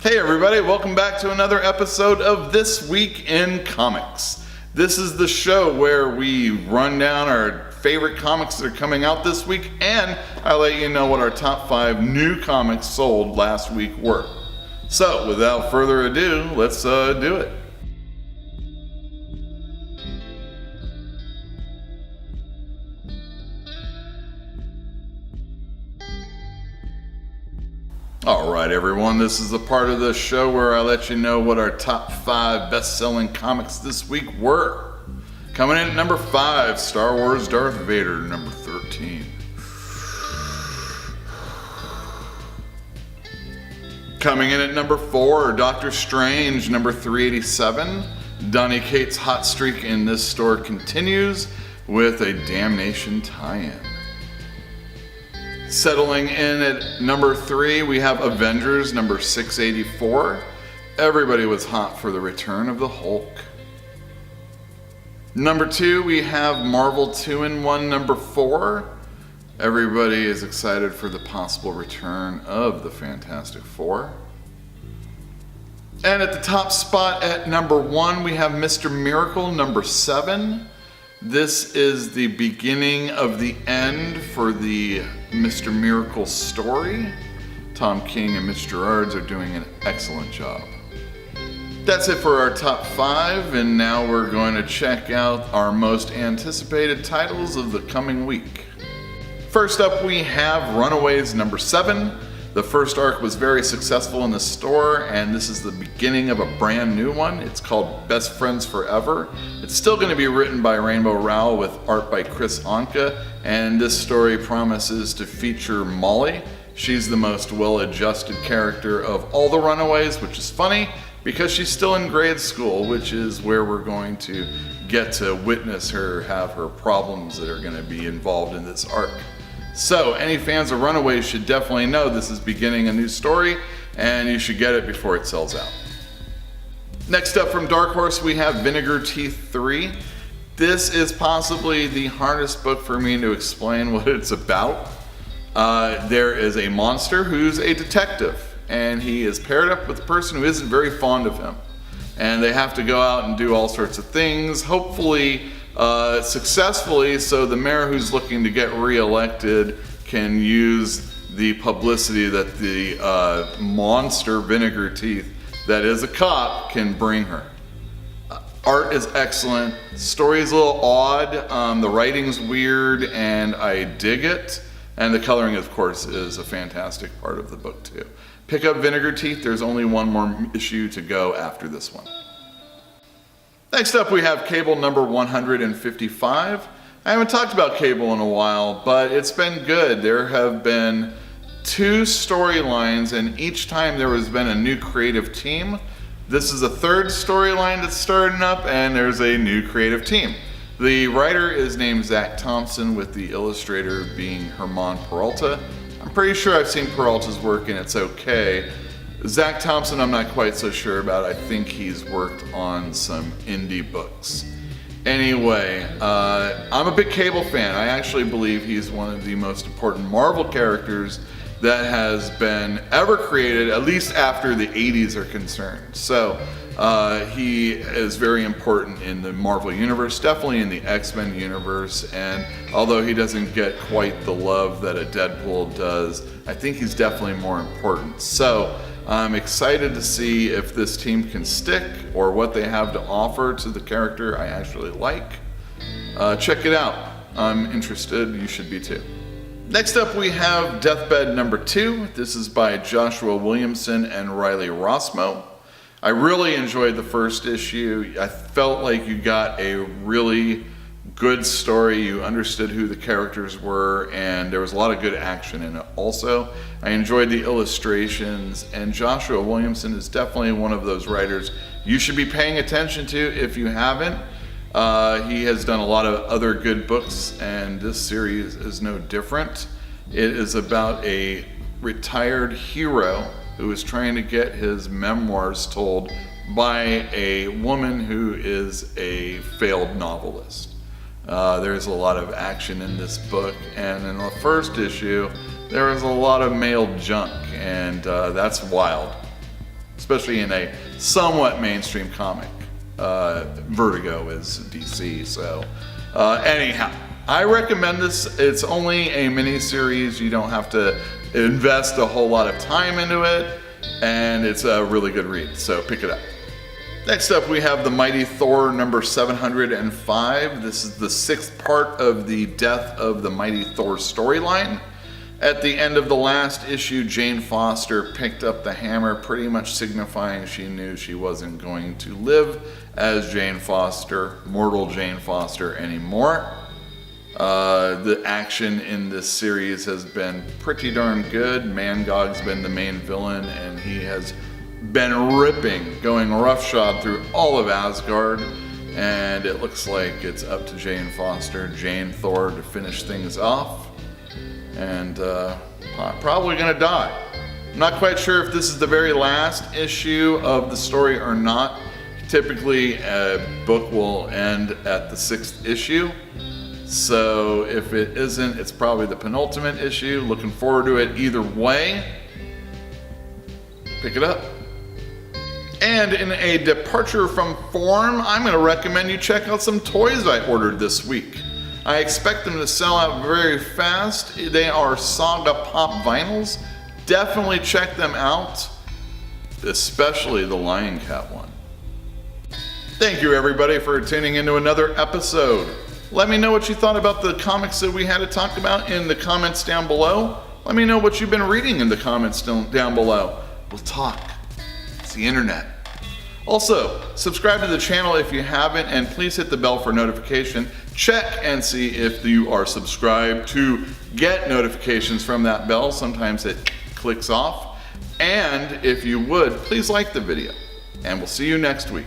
Hey everybody, welcome back to another episode of This Week in Comics. This is the show where we run down our favorite comics that are coming out this week, and I let you know what our top 5 new comics sold last week were. So, without further ado, let's do it. Alright everyone, this is the part of the show where I let you know what our top 5 best-selling comics this week were. Coming in at number 5, Star Wars Darth Vader, number 13. Coming in at number 4, Doctor Strange, number 387. Donny Cates' hot streak in this store continues with a Damnation tie-in. Settling in at number 3, we have Avengers number 684. Everybody was hot for the return of the Hulk. Number 2, we have Marvel 2-in-1 number 4. Everybody is excited for the possible return of the Fantastic Four. And at the top spot at number 1, we have Mr. Miracle number 7. This is the beginning of the end for the Mr. Miracle story. Tom King and Mitch Gerads are doing an excellent job. That's it for our top 5, and now we're going to check out our most anticipated titles of the coming week. First up, we have Runaways number 7. The first arc was very successful in the store, and this is the beginning of a brand new one. It's called Best Friends Forever. It's still going to be written by Rainbow Rowell with art by Chris Anka, and this story promises to feature Molly. She's the most well-adjusted character of all the Runaways, which is funny because she's still in grade school, which is where we're going to get to witness her have her problems that are going to be involved in this arc. So, any fans of Runaways should definitely know this is beginning a new story, and you should get it before it sells out. Next up from Dark Horse, we have Vinegar Teeth 3. This is possibly the hardest book for me to explain what it's about. There is a monster who's a detective, and he is paired up with a person who isn't very fond of him. And they have to go out and do all sorts of things, hopefully successfully, so the mayor who's looking to get re-elected can use the publicity that the monster Vinegar Teeth, that is a cop, can bring her. Art is excellent, story is a little odd, the writing's weird, and I dig it, and the coloring of course is a fantastic part of the book too. Pick up Vinegar Teeth, there's only one more issue to go after this one. Next up we have Cable number 155. I haven't talked about Cable in a while, but it's been good. There have been 2 storylines, and each time there has been a new creative team. This is a 3rd storyline that's starting up, and there's a new creative team. The writer is named Zach Thompson, with the illustrator being Herman Peralta. I'm pretty sure I've seen Peralta's work and it's okay. Zach Thompson I'm not quite so sure about. I think he's worked on some indie books. Anyway, I'm a big Cable fan. I actually believe he's one of the most important Marvel characters that has been ever created, at least after the 80s are concerned. So he is very important in the Marvel universe, definitely in the X-Men universe, and although he doesn't get quite the love that a Deadpool does, I think he's definitely more important. So I'm excited to see if this team can stick or what they have to offer to the character I actually like. Check it out. I'm interested. You should be too. Next up we have Deathbed number 2. This is by Joshua Williamson and Riley Rossmo. I really enjoyed the first issue. I felt like you got a really good story. You understood who the characters were, and there was a lot of good action in it also. I enjoyed the illustrations, and Joshua Williamson is definitely one of those writers you should be paying attention to if you haven't. He has done a lot of other good books, and this series is no different. It is about a retired hero who is trying to get his memoirs told by a woman who is a failed novelist. There's a lot of action in this book, and in the first issue there was a lot of male junk, and that's wild. especially in a somewhat mainstream comic. Vertigo is DC, so anyhow, I recommend this. It's only a mini-series. You don't have to invest a whole lot of time into it, and it's a really good read, so pick it up. Next up, we have the Mighty Thor number 705. This is the 6th part of the Death of the Mighty Thor storyline. At the end of the last issue, Jane Foster picked up the hammer, pretty much signifying she knew she wasn't going to live as Jane Foster, mortal Jane Foster, anymore. The action in this series has been pretty darn good. Mangog's been the main villain, and he has been ripping, going roughshod through all of Asgard, and it looks like it's up to Jane Foster, Jane Thor, to finish things off. And probably gonna die. I'm not quite sure if this is the very last issue of the story or not. Typically, a book will end at the 6th issue. So if it isn't, it's probably the penultimate issue. Looking forward to it either way. Pick it up. And in a departure from form, I'm gonna recommend you check out some toys I ordered this week. I expect them to sell out very fast. They are Saga Pop Vinyls. Definitely check them out, especially the Lion Cat one. Thank you everybody for tuning into another episode. Let me know what you thought about the comics that we had to talk about in the comments down below. Let me know what you've been reading in the comments down below. We'll talk. It's the internet. Also, subscribe to the channel if you haven't, and please hit the bell for notification. Check and see if you are subscribed to get notifications from that bell. Sometimes it clicks off. And if you would, please like the video. And we'll see you next week.